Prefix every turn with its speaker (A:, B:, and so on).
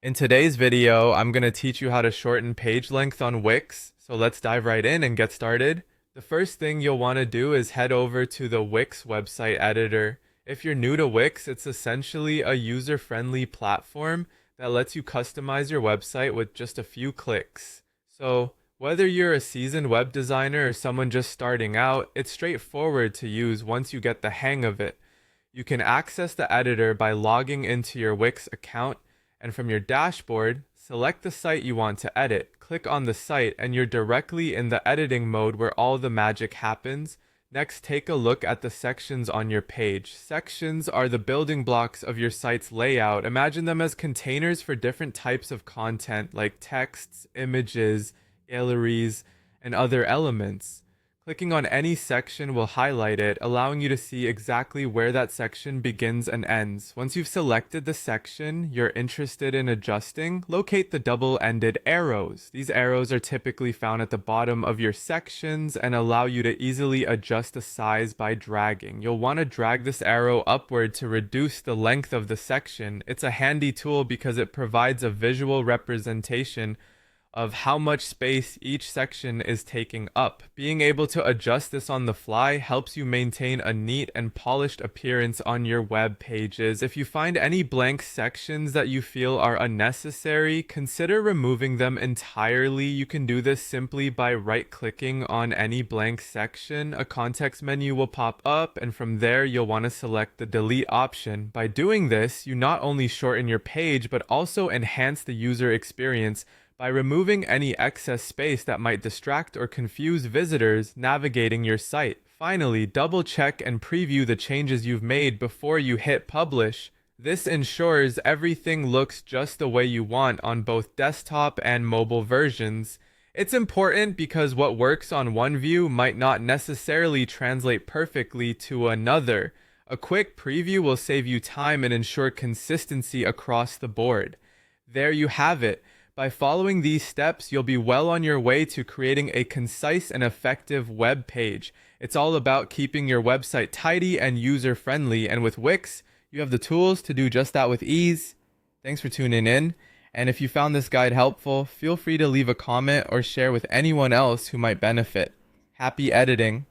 A: In today's video, I'm going to teach you how to shorten page length on Wix. So let's dive right in and get started. The first thing you'll want to do is head over to the Wix website editor. If you're new to Wix, it's essentially a user-friendly platform that lets you customize your website with just a few clicks. So whether you're a seasoned web designer or someone just starting out, it's straightforward to use once you get the hang of it. You can access the editor by logging into your Wix account, and from your dashboard, select the site you want to edit. Click on the site and you're directly in the editing mode where all the magic happens. Next, take a look at the sections on your page. Sections are the building blocks of your site's layout. Imagine them as containers for different types of content like texts, images, galleries, and other elements. Clicking on any section will highlight it, allowing you to see exactly where that section begins and ends. Once you've selected the section you're interested in adjusting, locate the double-ended arrows. These arrows are typically found at the bottom of your sections and allow you to easily adjust the size by dragging. You'll want to drag this arrow upward to reduce the length of the section. It's a handy tool because it provides a visual representation of how much space each section is taking up. Being able to adjust this on the fly helps you maintain a neat and polished appearance on your web pages. If you find any blank sections that you feel are unnecessary, consider removing them entirely. You can do this simply by right-clicking on any blank section. A context menu will pop up, and from there you'll want to select the delete option. By doing this, you not only shorten your page, but also enhance the user experience by removing any excess space that might distract or confuse visitors navigating your site. Finally, double check and preview the changes you've made before you hit publish. This ensures everything looks just the way you want on both desktop and mobile versions. It's important because what works on one view might not necessarily translate perfectly to another. A quick preview will save you time and ensure consistency across the board. There you have it. By following these steps, you'll be well on your way to creating a concise and effective web page. It's all about keeping your website tidy and user-friendly, and with Wix, you have the tools to do just that with ease. Thanks for tuning in, and if you found this guide helpful, feel free to leave a comment or share with anyone else who might benefit. Happy editing!